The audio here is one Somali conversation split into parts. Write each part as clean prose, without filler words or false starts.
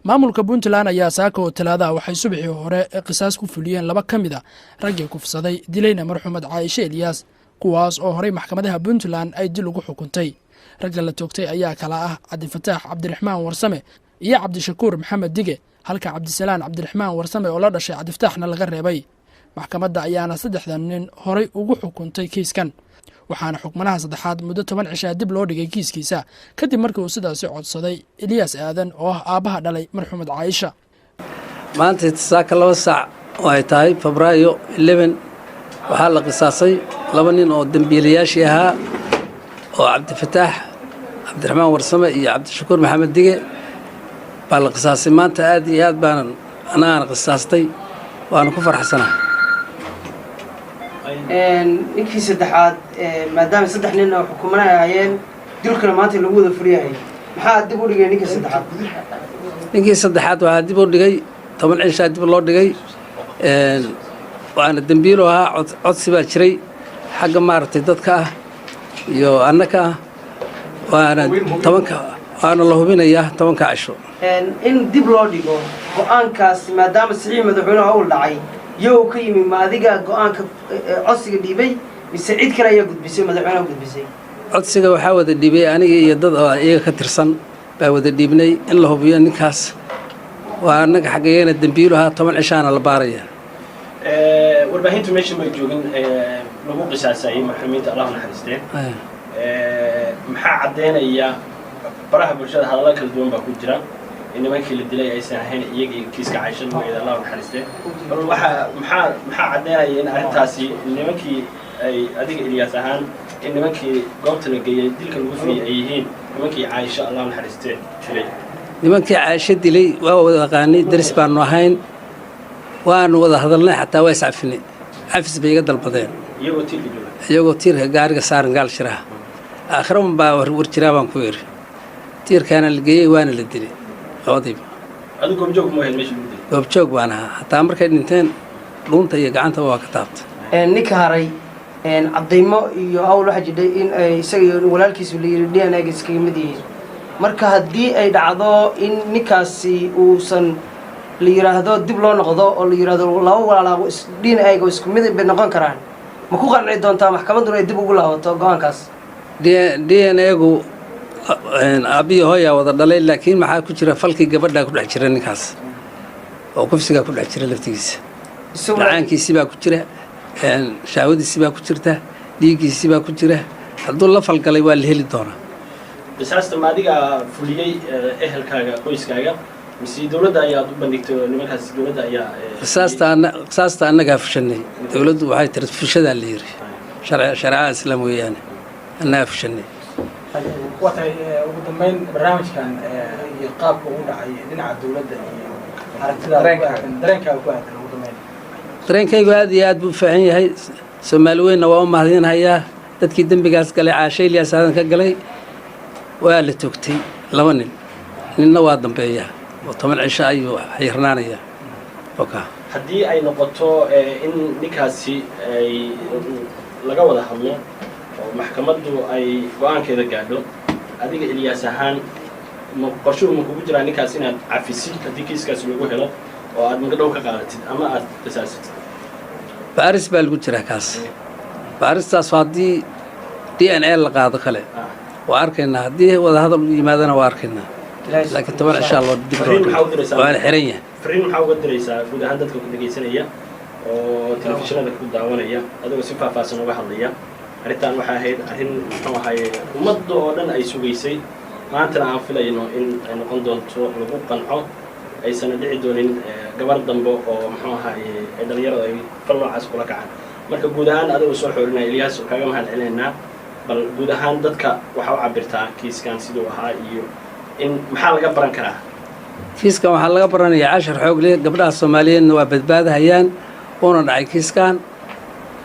maamulka Puntland ayaa saaka oo talaada waxay subaxii hore qisaas ku fuliyeen laba kamid ah raggii kufsaday dilayna marxuumad Caaisha Ilyas kuwaas oo horey maxkamadaha Puntland ay dil ugu xukuntay ragga la toogtay ayaa kala ah Cabdifataax Cabdiraxmaan Warsame iyo Cabdishakuur Maxamed Dige halka Cabdisalaan Cabdiraxmaan Warsame oo la dhashay Cabdifataaxna laga reebay maxkamadda ayaana saddexdan nin horey ugu xukuntay kiiskan waxaana xukmanaha saddexaad muddo 10 cisho dib loo dhigay kiiskiisa kadib markii uu sidaasi codsaday Ilyas Aadan oo ah aabaha dhalay marxuumad Caaisha maanta saaka 2 saac oo ay tahay Febraayo 11 waxaa la qisaasay laba nin oo dambiilayaashii ahaa oo Cabdifataax Cabdiraxmaan Warsame iyo Cabdishakuur Maxamed Dige baa la qisaasay maanta aad iyo aad baan anaan qisaastay waan ku faraxsanahay ninkii saddexaad maadaama saddex nin oo xukumanay ahaayeen dilkana maanta lagu wada furiyahay maxaa dib u dhigay ninkii saddexaad waxaa dib u dhigay 10 cisho dib loo dhigay waana dambiilo ahaa codsi baa jiray xagga maartay dadka ah iyo annaka waana 10 waana la hubinayaa 10 cisho in dib loo dhigo go'aankaas maadaama saxiix madaxweynaha uu dhacay yow ka yimi ma adiga go'aanka codsiga dhiibay mise cid kale ayaa gudbisay madaxweynaha gudbisay codsiga waxaa wada dhiibay aniga iyo dad oo iyaga ka tirsan baa wada dhiibnay in la hubiyo ninkaas waa anaga xageeyana dambiilo ahaa 10 cishaana la baaraya warbaahintu meesha ma joogin lagu qisaasay maxkamaynta Allah naxariistay maxaa cadeynaya baraha bulshada hadallo kala duwan baa ku jira nimankii la dilay aysan ahayn iyagii kiiska Caaisha magaceeda Allah naxariistay bal maxaa cadeynaya in arrintaasi nimankii ay adiga Ilyas ahaan in nimankii goobta la geeyay dilka lagu fuliyay ay yihiin nimankii Caaisha Allah naxariistay dilay nimankii Caaisha dilay waa wada qaanay daris baanu ahayn waanu wada hadalnay xataa way saafinay afis bay iga dalbadeen iyagoo tiirka gaariga saaran gaal shiraha aakhirun baa war jiraa baan ku yiri tiirkaana la geeyay waana la dilay labadiiba adigu goobjoog ma ahayn meesha lagu dilay goobjoog baan ahaa hataa markay dhinteen dhuunta iyo gacanta waa ka taabtay ninka haray cadeymo iyo hawl waxa jiray in ay isaga walaalkiisu la yiri DNA iskaga mid yihiin marka haddii ay dhacdo in ninkaasi uusan la yiraahdo dib loo noqdo oo la yiraahdo laba walaalo DNA isku mid bay noqon karaan ma ku qanci doontaa maxkamaddu ay dib ugu laabato go'aankaas DNA-gu abiyo hooya wada dhalay laakiin maxaa ku jira falkii gabadha ku dhex jira ninkaas oo kufsiga ku dhex jira laftigiisa dhacaankiisi baa ku jira shaawadiisi baa ku jirta dhiigiisi baa ku jira hadduu la falgalay waa la heli doonaa qisaasta ma adiga fuliyay ehelkaaga qoyskaaga mise dawladda ayaa u bandhigtay nimankaas dawladda ayaa qisaasta annaga fushanay dawladdu waxay tirad fushada la yiri sharciga islaam weeyaan annaga fushanay waxay ugu dambeyn barnaamijkan iyo qaabka uu dhacay dhinaca dawladda iyo aragtida dareenkaaga ku aadan ugu dambeyn dareenkaygu aad iyo aad buu fiican yahay Soomaaliyeedna waa u mahadinayaa dadkii dambigaas galay Caaisha Ilyas Aadan ka galay waa la toogtay laba nin ninna waa dambeeyaa oo 10 cisho ayuu xirnaanaya haddii ay noqoto in ninkaasi ay laga wada hadlo oo maxkamaddu ay go'aankeeda gaadho adiga Ilyas ahaan ma qorsho ma kugu jira ninkaas inaad cafisid haddii kiiskaas lagu helo oo aad magdhow ka qaadatid ama aad qisaasatid baaris baa lagu jira kaas baaristaas haddii DNA la qaado kale waa arkaynaa haddii wada hadal u yimaadana waa arkaynaa laakiin 10 insha Allah dib waa xiran yahay fariin maxaa uga diraysaa guud ahaan dadka ku dhageysanaya oo telefishinada ku daawanaya adigoo si faahfaahsan uga hadlaya arrintan waxay ahayd arrin muxuu ahaayay ummadda oo dhan ay sugaysay maantana aan filayno in ay noqon doonto lagu qanco aysan dhici doonin gabar dambe oo muxuu ahaayay ay dhalinyarada ay fal noocaas kula kacaan marka guud ahaan adigoo soo xoorinaya Ilyas kaaga mahad celinayna bal guud ahaan dadka waxa u cabirtaa kiiskan sidoo ahaa iyo in maxaa laga baran karaa kiiskan waxaa laga baranayaa 10 xoog leh gabdhaha Soomaaliyeedna waa badbaadahayaan oo dhacay kiiskan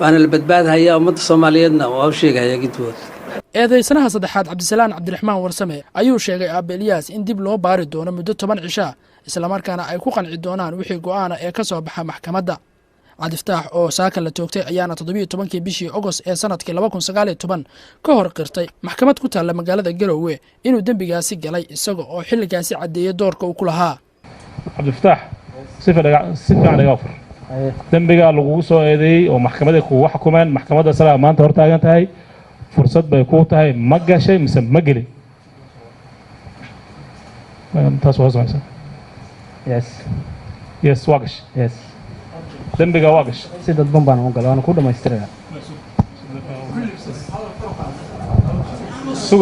waana la badbaadayaa ummadda Soomaaliyeedna waa u sheegaya gidwood eedaysanaha saddexaad Cabdisalaan Cabdiraxmaan Warsame ayuu sheegay Aabe Ilyas in dib loo baari doono muddo 10 cisho isla markaana ay ku qanci doonaan wixii go'aan ee ka soo baxa maxkamadda Cabdifataax oo saaka la toogtay ayaana 17 bishii August ee sanadkii 2019 ka hor qirtay maxkamad ku taala magaalada Garowe inuu dambigaasi galay isaga oo xilligaasi cadeeyay doorka uu ku lahaa cabdifataax si fiican iga afur dembigaa lagugu soo eedeeyey oo maxkamaday kugu xukumeen maxkamadda isagaa maanta hor taagan tahay fursad bay kuu tahay ma gashay mise ma gelin taas waa samaysaa yes waa gashay dembiga waa gashay si dadban baan u galay waana ku dhamaystirayaa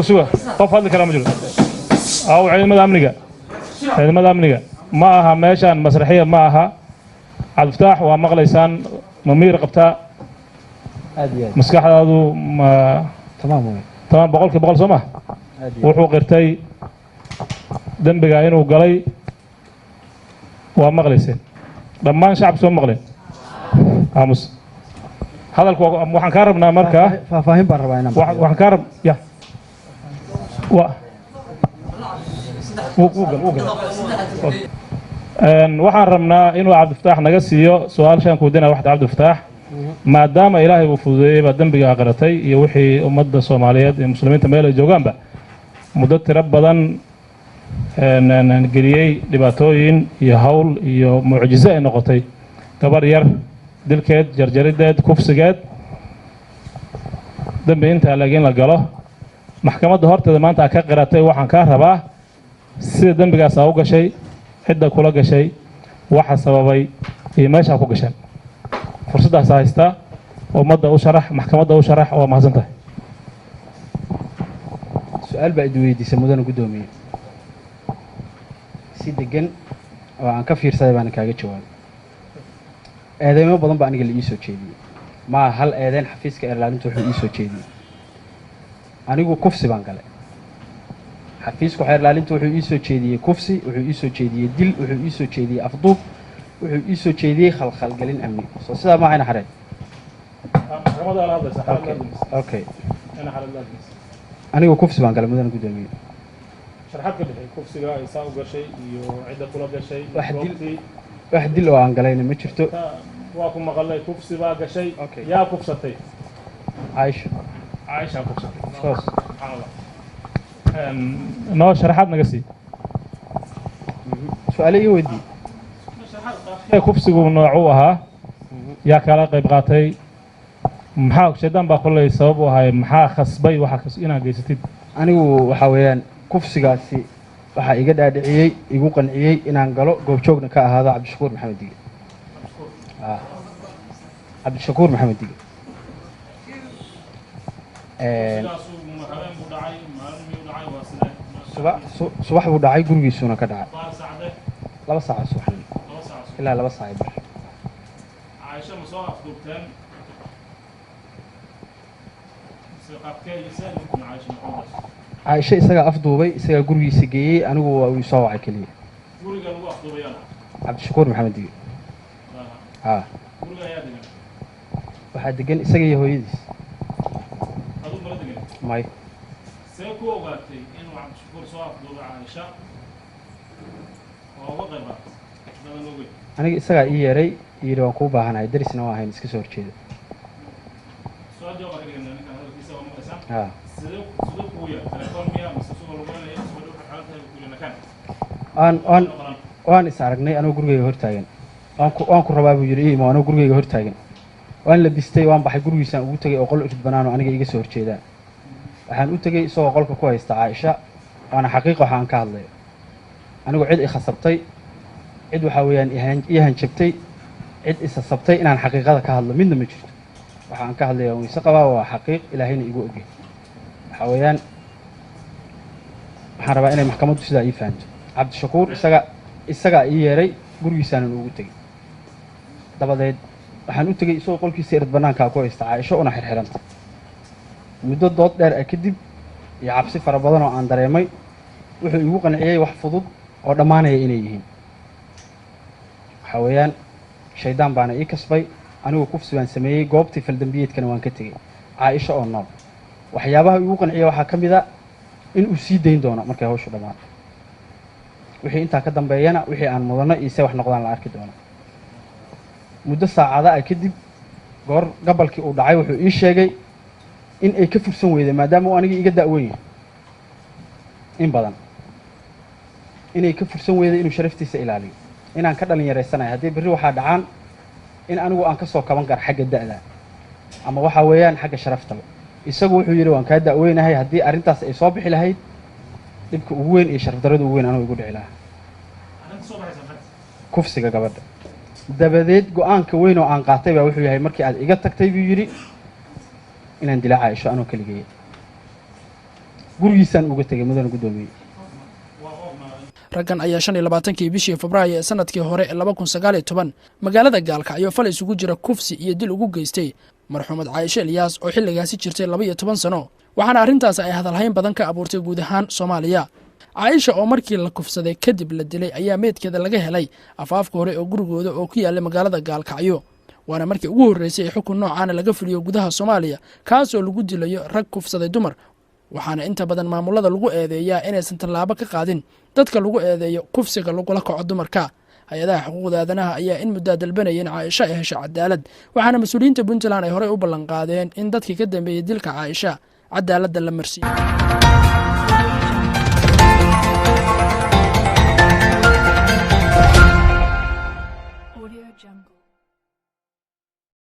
suga qof hadli kara ma jiro aw ciidamada amniga ma aha meeshaan masraxiya ma aha cabdifataax waa maqlaysaan ma miir qabtaa aad iyo aad maskaxdaadu ma tamaam boqolkiiba boqol soo ma wuxuu qirtay dembiga inuu galay waa maqlayseen dhammaan shacabka soo maqleen aamus hadalku waxaan kaa rabnaa marka faahfaahin baan rabaa inaan waxaan kaa rab ya waxaan rabnaa inuu cabdifataax naga siiyo su-aashaan kuudina waxda cabdifataax maadaama ilaahay uu fududeeyey baa dembiga aqratay iyo wixii ummadda soomaaliyeed iyo muslimiinta meel ay joogaanba muddo tiro badan geliyey dhibaatooyin iyo hawl iyo mucjiso ay noqotay gabar yar dilkeed jarjarideed kufsigeed dembi intaa laakiin la galo maxkamadda horteeda maanta a ka qiratay waxaan kaa rabaa sida dembigaas aa u gashay cidda kula gashay waxa sababay iyo meeshaa ku gasheen fursaddaas haystaa ummadda u sharax maxkamadda u sharax waa mahadsan tahay su-aal baa idi weydiisay mudana guddoomiye si degan oo aan ka fiirsaday baana kaaga jawaabay eedeymo badan baa aniga la ii soo jeediyey maa hal eedeyn xafiiska ilaalinta wuxuu ii soo jeediyey anigu kufsi baan galay xafiisku xeer ilaalinta wuxuu ii soo jeediyey kufsi wuxuu ii soo jeediyey dil wuxuu ii soo jeediyey afduub wuxuu ii soo jeediyey khalkhalgelin amni soo sidaa ma ahayna xareed okay anigu kufsi baan galay mudana guddoomiye sharaxaad ka bixi kufsiga ay saa u gashay iyo cidda kula gashay wax dil oo aan galayna ma jirto waa ku maqalay kufsi baa gashay yaa kufsatay caaisha kufsatay soos subxaanallah noo sharaxaad naga sii su-aale ii weydii kufsigu noocuu ahaa yaa kala qayb qaatay maxaa shaydaan baa kolley sabab u ahay maxaa khasbay waxa inaad geysatid anigu waxaa weeyaan kufsigaasi waxaa iga dhaadhiciyey igu qanciyey inaan galo goobjoogna ka ahaado cabdishakuur maxamed dige cabdishakuur maxamed dige subax buu dhacay gurigiisuuna ka dhacay 2 saac subaxnimo ilaa 2 saac bar caaisha isagaa afduubay isagaa gurigiisa geeyey anigu waa uu soo wacay keliya cabdishakuur maxamed dige waxaa degan isaga iyo hooyadiis may see ku ogaatay inuu cabdishakuur soo afduubay caaisha oo uga qayb qaatay dadan ogeyd aniga isagaa ii yeeray yidhi waan kuu baahanahay darisna waa ahayn iska soo horjeeda su-aal jawaab ka dhigana ninkan hadalkiisa waa maqlaysaan sidee kugu yeer telefoon miya mise sugoo lugeynaya isoo dhow xaaladtahay ku yidhi nakaan waan is aragnay anoo gurigeyga hortaagan waan ku rabaa buu yidhi imo anoo gurigeyga hortaagan waan labistay waan baxay gurigiisaan ugu tegay oo qol irid banaano aniga iga soo horjeedaa waxaan u tegey isagoo qolka ku haysta caaisha waana xaqiiq waxa aan ka hadlayo anigu cid i khasabtay cid waxaa weeyaan ii hanjabtay cid isasabtay inaan xaqiiqada ka hadlo midna ma jirto waxa aan ka hadlaya waan weyse qabaa waa xaqiiq ilaahayna igu ogey waxaa weeyaan waxaan rabaa inay maxkamaddu sidaa ii fahanto cabdishakuur isagaa ii yeeray gurigiisaanan ugu tegey dabadeed waxaan u tegey isagoo qolkiisa irid bannaankaa ku haysta caaisho una xirxiranta muddo dood dheer ah kadib iyo cabsi fara badan oo aan dareemay wuxuu igu qanciyey wax fudud oo dhammaanaya inay yihiin waxaa weeyaan shaydaan baana ii kasbay anigu kufsi baan sameeyey goobtii faldambiyeedkana waan ka tegey caaisho oo nool waxyaabaha igu qanciya waxaa ka mid a in uu sii dayn doono markay hawshu dhammaato wixii intaa ka dambeeyana wixii aan mudano iyo se wax noqdaan la arki doono muddo saacada ah kadib goor gabalkii uu dhacay wuxuu ii sheegay in ay ka fursan weyday maadaama uu anigii iga da'weyn yahay in badan inay ka fursan weyday inuu sharaftiisa ilaaliyo inaan ka dhalinyaraysanahay haddii berri waxaa dhacaan in anigu aan ka soo kaban karo xagga da'da ama waxaa weeyaan xagga sharaftaba isagu wuxuu yidhi waan kaa da'weynahay haddii arrintaas ay soo bixi lahayd dhibka ugu weyn iyo sharaf darrada ugu weyn anuu igu dhici lahaa kufsiga gabadha dabadeed go-aanka weyn oo aan qaatay baa wuxuu yahay markii aad iga tagtay buu yidhi inaan dila Caaisho anoo kaligeey gurigiisaan uga tegay mudane gudoomiye raggan ayaa 25kii bishii Febraayo ee sanadkii hore 2019 magaalada Gaalkacyo fal isugu jira kufsi iyo dil ugu geystay marxuumad Caaisho Ilyas oo xilligaasi jirtay 12 sano waxaana arrintaas ay hadalhayn badan ka abuurtay guud ahaan Soomaaliya Caaisho oo markii la kufsaday kadib la dilay ayaa meedkeeda laga helay afaafka hore oo gurigooda oo ku yaala magaalada Gaalkacyo waana markii ugu horeysay xukun noocan laga fuliyo gudaha Soomaaliya kaas oo lagu dilayo rag kufsaday dumar waxaana inta badan maamulada lagu eedeeyaa inaysan tallaabo ka qaadin dadka lagu eedeeyo kufsiga lagula kaco dumarka hay'adaha xuquuqda aadanaha ayaa in muddo dalbanayeen Caaisho ay hesho cadaalad waxaana mas'uuliyiinta Puntland ay hore u ballan qaadeen in dadkii ka dambeeyay dilka Caaisho cadaalad la marsiiyo